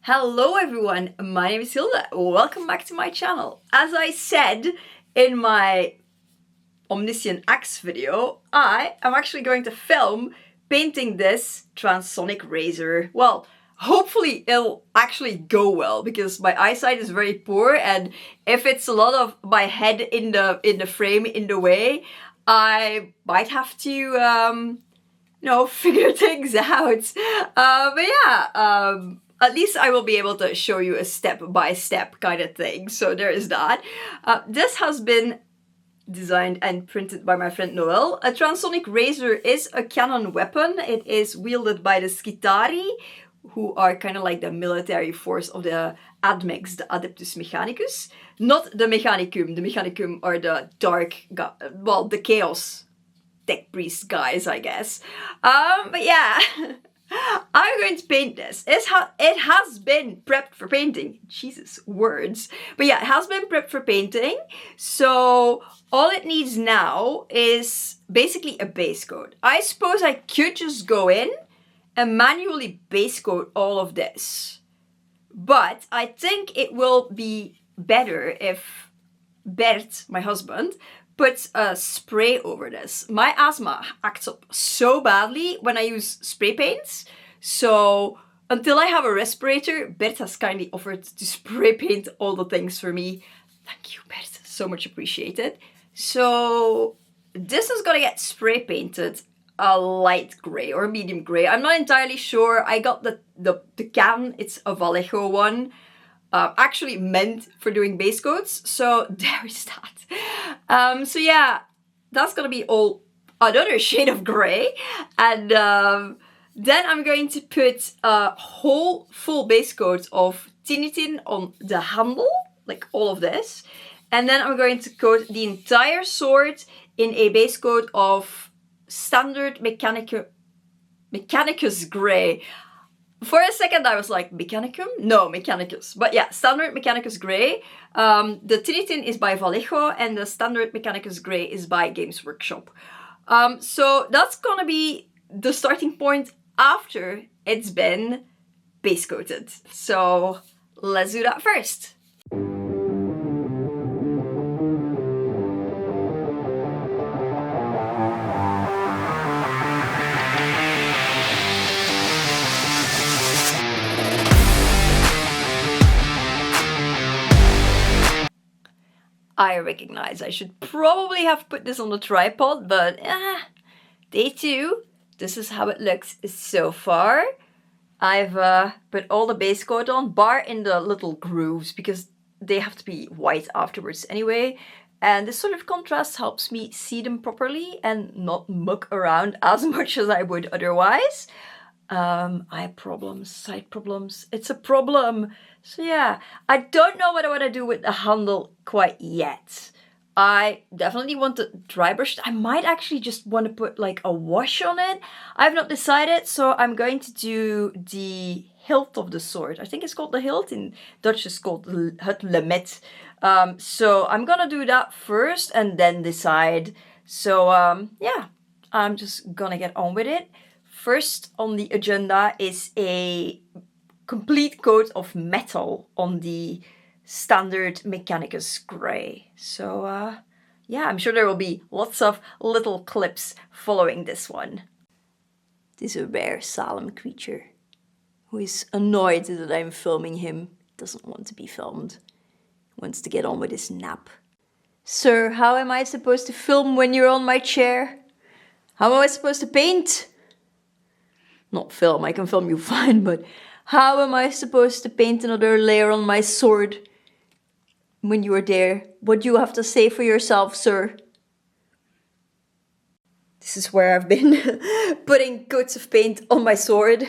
Hello everyone, my name is Hilda. Welcome back to my channel. As I said in my Omniscient Axe video, I am actually going to film painting this transonic razor. Well, hopefully it'll actually go well because my eyesight is very poor, and if it's a lot of my head in the frame in the way, I might have to figure things out. But yeah, at least I will be able to show you a step-by-step kind of thing. So there is that. This has been designed and printed by my friend Noel. A transonic razor is a canon weapon. It is wielded by the Skitari, who are kind of like the military force of the Admex, the Adeptus Mechanicus. Not the Mechanicum. The Mechanicum are the dark, the Chaos tech priest guys, I guess. But yeah, I'm going to paint this. It has been prepped for painting. Jesus, words. But yeah, it has been prepped for painting. So all it needs now is basically a base coat. I suppose I could just go in and manually base coat all of this. But I think it will be better if Bert, my husband, puts a spray over this. My asthma acts up so badly when I use spray paints. So until I have a respirator, Bert has kindly offered to spray paint all the things for me. Thank you, Bert. So much appreciated. So this is gonna get spray painted a light gray or medium gray. I'm not entirely sure. I got the can. It's a Vallejo one. Actually meant for doing base coats, so there is that. So yeah, that's gonna be all another shade of gray, and then I'm going to put a whole full base coat of Tinny Tin on the handle, like all of this, and then I'm going to coat the entire sword in a base coat of standard Mechanicus gray. For a second I was like, Mechanicum? No, Mechanicus. But yeah, standard Mechanicus grey. The Tinny Tin is by Vallejo, and the standard Mechanicus grey is by Games Workshop. So that's gonna be the starting point after it's been base coated. So let's do that first. I recognize I should probably have put this on the tripod, but day two, this is how it looks so far. I've put all the base coat on, bar in the little grooves, because they have to be white afterwards anyway. And this sort of contrast helps me see them properly and not muck around as much as I would otherwise. Eye problems, sight problems, it's a problem. So yeah, I don't know what I want to do with the handle quite yet. I definitely want to dry brush. I might actually just want to put like a wash on it. I've not decided, so I'm going to do the hilt of the sword. I think it's called the hilt. In Dutch it's called het lemmet. So I'm gonna do that first and then decide. So yeah, I'm just gonna get on with it. First on the agenda is a complete coat of metal on the standard Mechanicus grey. So yeah, I'm sure there will be lots of little clips following this one. This is a rare solemn creature who is annoyed that I'm filming him. Doesn't want to be filmed. Wants to get on with his nap. Sir, how am I supposed to film when you're on my chair? How am I supposed to paint? Not film, I can film you fine, but how am I supposed to paint another layer on my sword when you are there? What do you have to say for yourself, sir? This is where I've been putting coats of paint on my sword.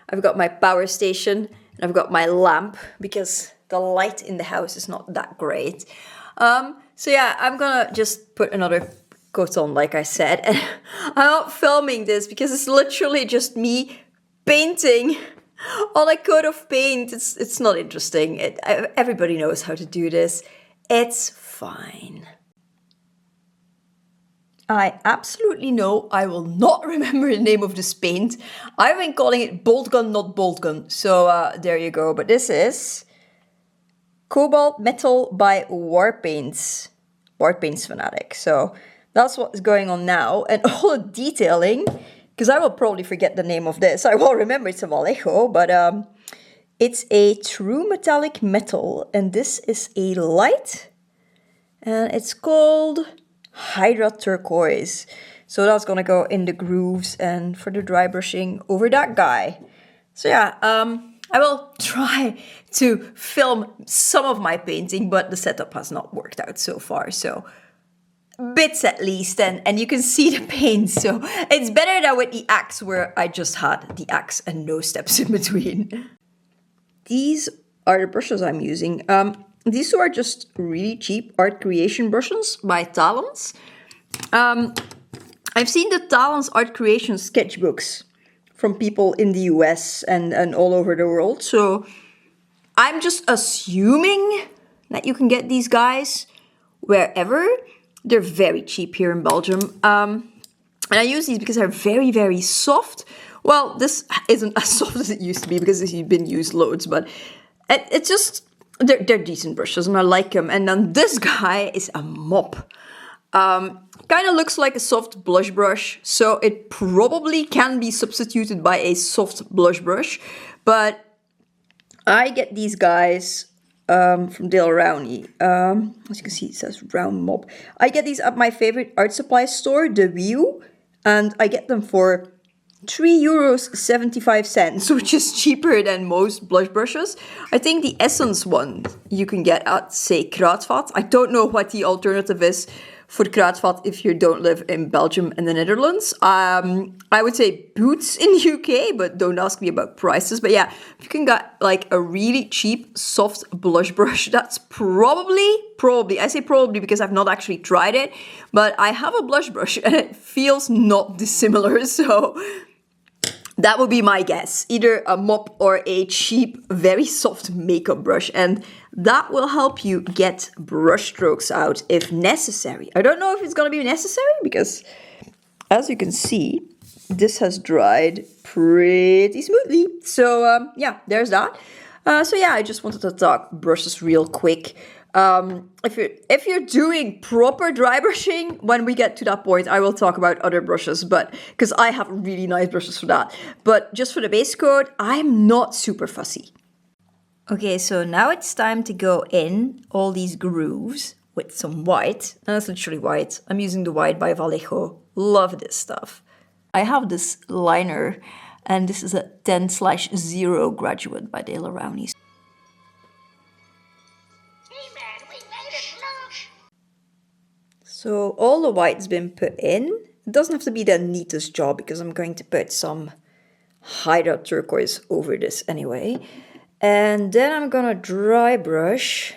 I've got my power station and I've got my lamp because the light in the house is not that great. So yeah, I'm gonna just put another coat on, like I said, and I'm not filming this because it's literally just me painting on a coat of paint. It's not interesting. Everybody knows how to do this. It's fine. I absolutely know I will not remember the name of this paint. I've been calling it Bolt Gun, not Bolt Gun. So there you go. But this is Cobalt Metal by Warpaints. Warpaints Fantatic. So that's what's going on now. And all the detailing, because I will probably forget the name of this. I will remember it's a Vallejo, but it's a True Metallic Metal. And this is a light. And it's called Hydra Turquoise. So that's gonna go in the grooves and for the dry brushing over that guy. So yeah, I will try to film some of my painting, but the setup has not worked out so far. So bits at least, and you can see the paint. So it's better than with the axe where I just had the axe and no steps in between. These are the brushes I'm using. These two are just really cheap art creation brushes by Talons. I've seen the Talons art creation sketchbooks from people in the US and all over the world. So I'm just assuming that you can get these guys wherever. They're very cheap here in Belgium. And I use these because they're very, very soft. Well, this isn't as soft as it used to be because it's been used loads, but it's just... They're decent brushes and I like them. And then this guy is a mop. Kind of looks like a soft blush brush. So it probably can be substituted by a soft blush brush. But I get these guys from Dale Rowney. As you can see, it says round mop. I get these at my favorite art supply store, The View. And I get them for €3.75, which is cheaper than most blush brushes. I think the Essence one you can get at, say, Kruidvat. I don't know what the alternative is for Kruidvat if you don't live in Belgium and the Netherlands. I would say Boots in the UK, but don't ask me about prices. But yeah, if you can get like a really cheap, soft blush brush, that's probably, I say probably because I've not actually tried it, but I have a blush brush and it feels not dissimilar, so... That would be my guess. Either a mop or a cheap, very soft makeup brush. And that will help you get brush strokes out if necessary. I don't know if it's going to be necessary because, as you can see, this has dried pretty smoothly. So, yeah, there's that. So, yeah, I just wanted to talk brushes real quick. If you're doing proper dry brushing, when we get to that point, I will talk about other brushes, but because I have really nice brushes for that. But just for the base coat, I'm not super fussy. Okay, so now it's time to go in all these grooves with some white. And that's literally white. I'm using the white by Vallejo. Love this stuff. I have this liner, and this is a 10/0 graduate by Dale Rowney. So all the white's been put in. It doesn't have to be the neatest job because I'm going to put some Hydra Turquoise over this anyway. And then I'm gonna dry brush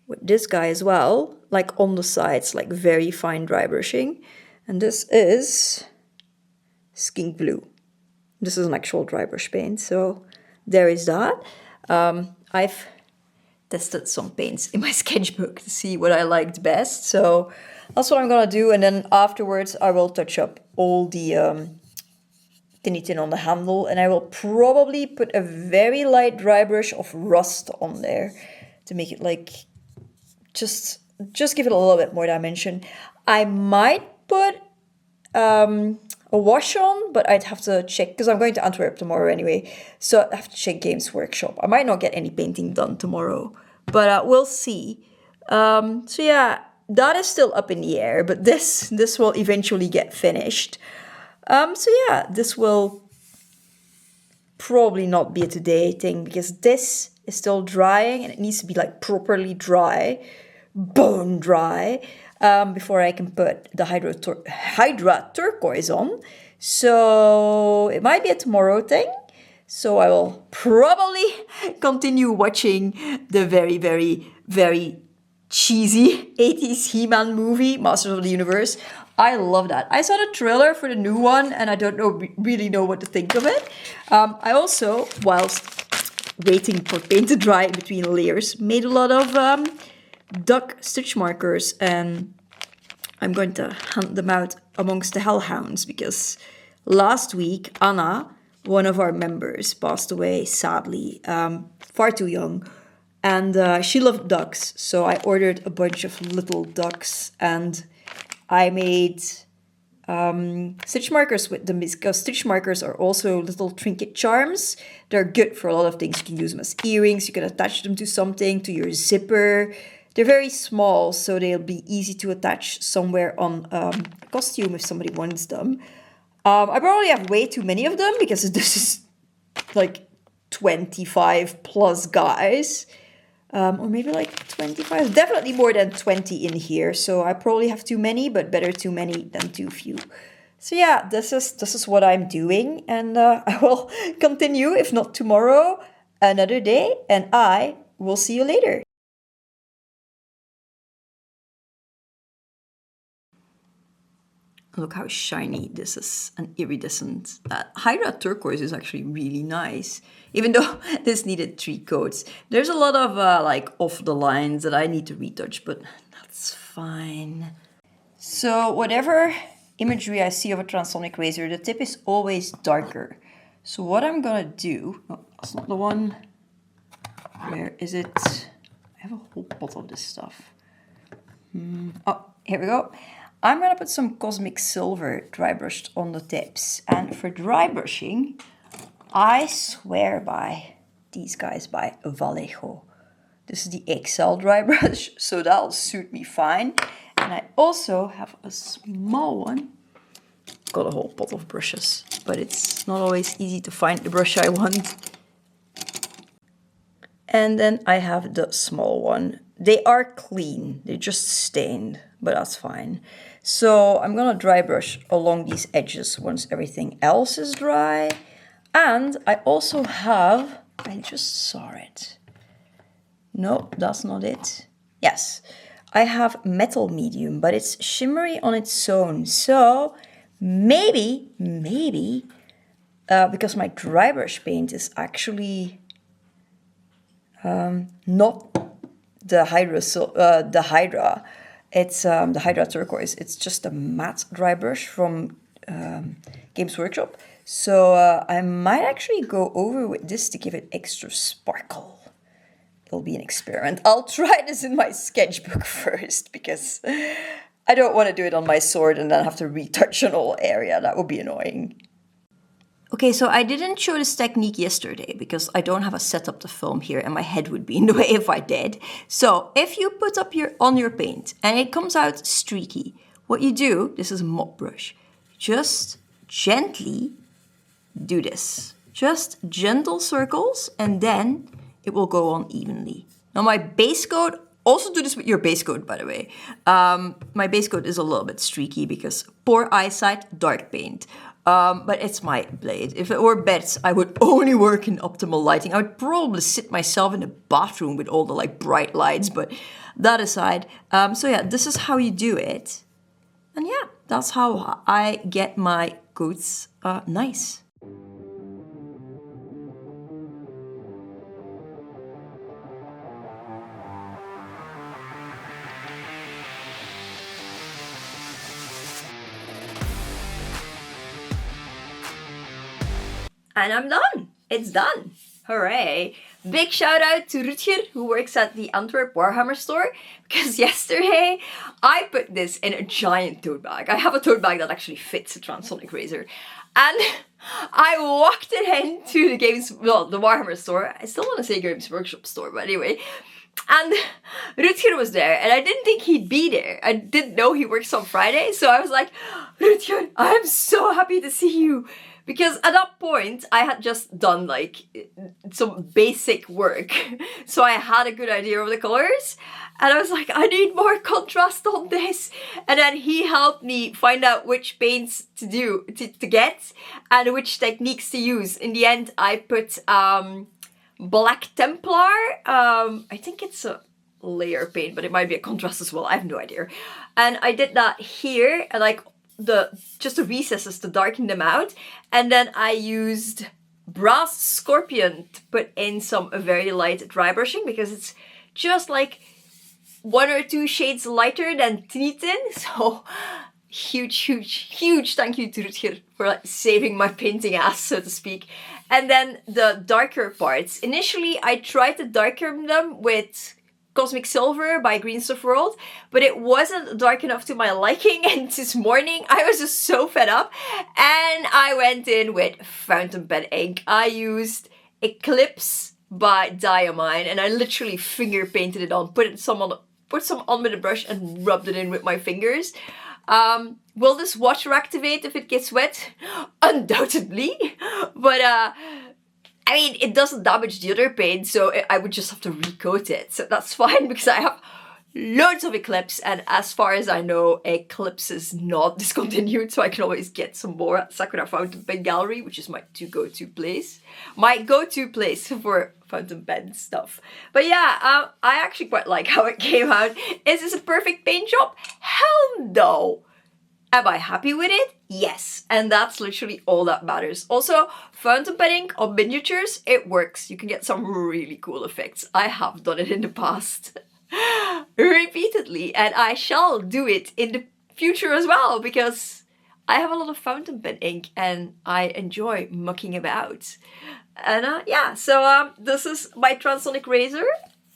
with this guy as well, like on the sides, like very fine dry brushing. And this is Skink Blue. This is an actual dry brush paint, so there is that. I've tested some paints in my sketchbook to see what I liked best. So that's what I'm gonna do. And then afterwards I will touch up all the Tinny Tin on the handle. And I will probably put a very light dry brush of rust on there to make it like, just give it a little bit more dimension. I might put a wash on, but I'd have to check because I'm going to Antwerp tomorrow anyway. So I have to check Games Workshop. I might not get any painting done tomorrow, but we'll see. So yeah, that is still up in the air, but this will eventually get finished. So yeah, this will probably not be a today thing because this is still drying and it needs to be like properly dry, bone dry. Before I can put the Hydra Turquoise on. So it might be a tomorrow thing. So I will probably continue watching the very, very, very cheesy 80s He-Man movie, Masters of the Universe. I love that. I saw the trailer for the new one and I don't really know what to think of it. I also, whilst waiting for paint to dry in between layers, made a lot of duck stitch markers and I'm going to hunt them out amongst the hellhounds because last week Anna, one of our members, passed away sadly, far too young, and she loved ducks, so I ordered a bunch of little ducks and I made stitch markers with them because stitch markers are also little trinket charms. They're good for a lot of things. You can use them as earrings, you can attach them to something, to your zipper. They're very small, so they'll be easy to attach somewhere on a costume if somebody wants them. I probably have way too many of them because this is like 25 plus guys. Or maybe like 25, definitely more than 20 in here. So I probably have too many, but better too many than too few. So yeah, this is what I'm doing, and I will continue, if not tomorrow, another day, and I will see you later. Look how shiny this is, an iridescent. Hydra Turquoise is actually really nice, even though this needed 3 coats. There's a lot of like off the lines that I need to retouch, but that's fine. So whatever imagery I see of a transonic razor, the tip is always darker. So what I'm gonna do, oh, that's not the one. Where is it? I have a whole pot of this stuff. Oh, here we go. I'm going to put some cosmic silver dry brushed on the tips. And for dry brushing, I swear by these guys, by Vallejo. This is the XL dry brush, so that'll suit me fine. And I also have a small one. Got a whole pot of brushes, but it's not always easy to find the brush I want. And then I have the small one. They are clean, they're just stained, but that's fine. So I'm gonna dry brush along these edges once everything else is dry. And I also have, I just saw it. No, that's not it. Yes, I have metal medium, but it's shimmery on its own. So maybe, because my dry brush paint is actually not the Hydra, it's the Hydra Turquoise. It's just a matte dry brush from Games Workshop. So I might actually go over with this to give it extra sparkle. It'll be an experiment. I'll try this in my sketchbook first because I don't want to do it on my sword and then have to retouch an whole area. That would be annoying. Okay, so I didn't show this technique yesterday because I don't have a setup to film here and my head would be in the way if I did. So if you put up on your paint and it comes out streaky, what you do, this is a mop brush, just gently do this. Just gentle circles and then it will go on evenly. Now my base coat, also do this with your base coat by the way. My base coat is a little bit streaky because poor eyesight, dark paint. But it's my blade. If it were beds, I would only work in optimal lighting. I would probably sit myself in the bathroom with all the like bright lights, but that aside. So yeah, this is how you do it. And yeah, that's how I get my coats nice. And I'm done. It's done. Hooray. Big shout out to Rutger, who works at the Antwerp Warhammer store, because yesterday I put this in a giant tote bag. I have a tote bag that actually fits a transonic razor. And I walked it into the the Warhammer store. I still want to say Games Workshop store, but anyway. And Rutger was there, and I didn't think he'd be there. I didn't know he works on Friday, so I was like, Rutger, I'm so happy to see you. Because at that point, I had just done like some basic work. So I had a good idea of the colors. And I was like, I need more contrast on this. And then he helped me find out which paints to get and which techniques to use. In the end, I put Black Templar. I think it's a layer paint, but it might be a contrast as well. I have no idea. And I did that here, and like just the recesses to darken them out. And then I used Brass Scorpion to put in some very light dry brushing because it's just like 1 or 2 shades lighter than Tinny Tin. So huge thank you to Rutger for like saving my painting ass, so to speak. And then the darker parts. Initially, I tried to darken them with Cosmic Silver by Green Stuff World, but it wasn't dark enough to my liking, and this morning I was just so fed up and I went in with fountain pen ink. I used Eclipse by Diamine and I literally finger painted it on, put some on with a brush and rubbed it in with my fingers. Will this water activate if it gets wet? Undoubtedly, but I mean, it doesn't damage the other paint, so I would just have to recoat it. So that's fine because I have loads of Eclipse, and as far as I know, Eclipse is not discontinued, so I can always get some more at Sakura Fountain Pen Gallery, which is my go-to place. My go-to place for fountain pen stuff. But yeah, I actually quite like how it came out. Is this a perfect paint job? Hell no! Am I happy with it? Yes. And that's literally all that matters. Also, fountain pen ink on miniatures, it works. You can get some really cool effects. I have done it in the past. Repeatedly. And I shall do it in the future as well. Because I have a lot of fountain pen ink and I enjoy mucking about. And yeah, so this is my transonic razor.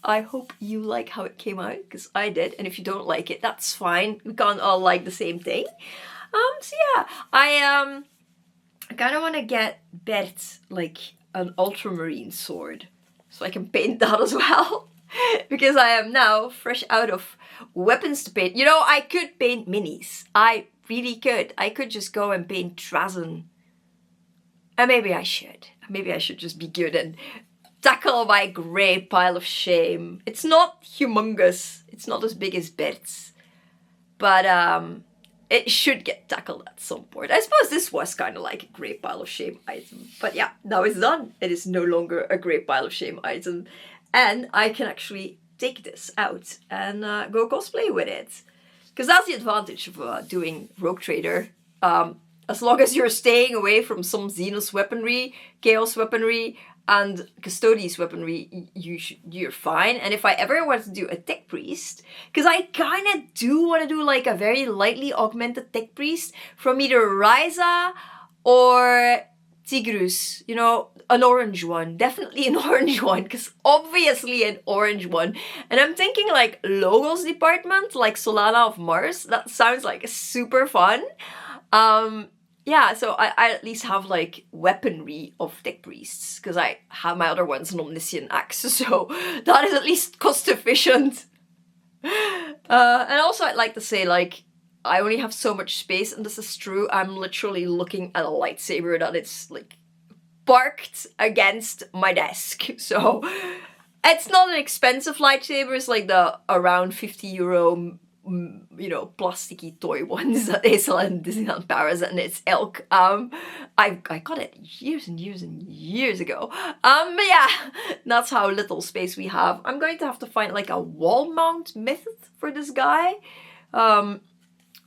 I hope you like how it came out, because I did. And if you don't like it, that's fine. We can't all like the same thing. So yeah, I kind of want to get Bert like an ultramarine sword, so I can paint that as well. Because I am now fresh out of weapons to paint. You know, I could paint minis. I really could. I could just go and paint Drazyn. And maybe I should. Maybe I should just be good and tackle my grey pile of shame. It's not humongous. It's not as big as Bert's. But it should get tackled at some point. I suppose this was kind of like a grey pile of shame item. But yeah, now it's done. It is no longer a grey pile of shame item. And I can actually take this out and go cosplay with it. Because that's the advantage of doing Rogue Trader. As long as you're staying away from some Xenos weaponry, Chaos weaponry, and Custodes weaponry, you're fine. And if I ever want to do a Tech Priest, because I kind of do want to do like a very lightly augmented Tech Priest from either Ryza or Tigrus, you know, an orange one. Definitely an orange one, because obviously an orange one. And I'm thinking like Logos department, like Solana of Mars. That sounds like super fun. Yeah, so I at least have like weaponry of Tech Priests, because I have my other one's an Omniscient Axe, so that is at least cost efficient. And also I'd like to say, like, I only have so much space, and this is true. I'm literally looking at a lightsaber that is like parked against my desk. So it's not an expensive lightsaber, it's like the around €50, you know, plasticky toy ones that they sell in Disneyland Paris and its ilk. I got it years and years ago. But yeah, that's how little space we have. I'm going to have to find like a wall mount method for this guy.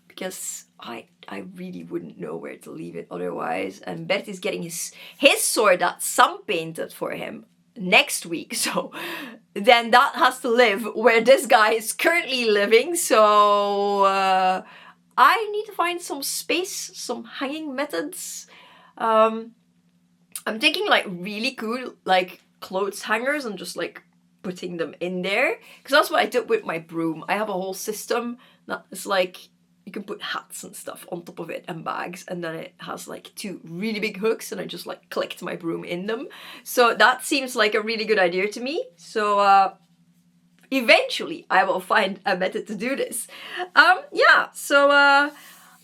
Because I really wouldn't know where to leave it otherwise. And Bert is getting his sword that Sam painted for him next week, so then that has to live where this guy is currently living. So I need to find some space, some hanging methods. I'm thinking like really cool like clothes hangers and just like putting them in there, because that's what I did with my broom. I have a whole system that is like you can put hats and stuff on top of it and bags, and then it has like 2 really big hooks, and I just like clicked my broom in them. So that seems like a really good idea to me. So eventually I will find a method to do this. Yeah, so I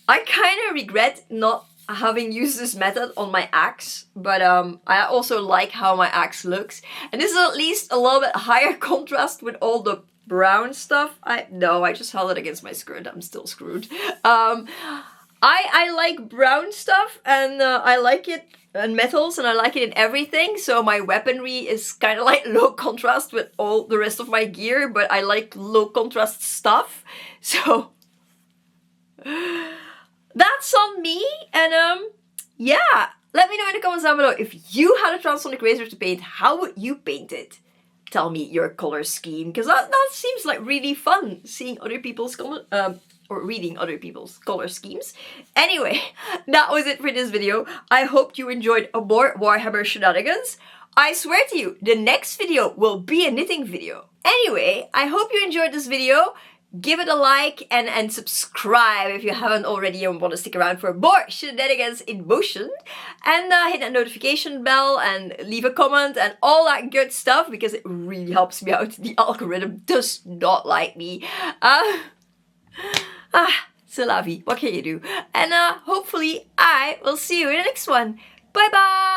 kind of regret not having used this method on my axe, but I also like how my axe looks. And this is at least a little bit higher contrast with all the brown stuff. I just held it against my skirt. I'm still screwed. I like brown stuff, and I like it in metals, and I like it in everything. So my weaponry is kind of like low contrast with all the rest of my gear, but I like low contrast stuff. So that's on me. And yeah, let me know in the comments down below if you had a transonic razor to paint, how would you paint it? tell me your color scheme, because that seems like really fun, seeing other people's color, or reading other people's color schemes. Anyway, that was it for this video. I hope you enjoyed more Warhammer shenanigans. I swear to you, the next video will be a knitting video. Anyway, I hope you enjoyed this video. Give it a like and subscribe if you haven't already and want to stick around for more shenanigans in motion. And hit that notification bell and leave a comment and all that good stuff, because it really helps me out. The algorithm does not like me. C'est la vie. What can you do? And hopefully I will see you in the next one. Bye bye!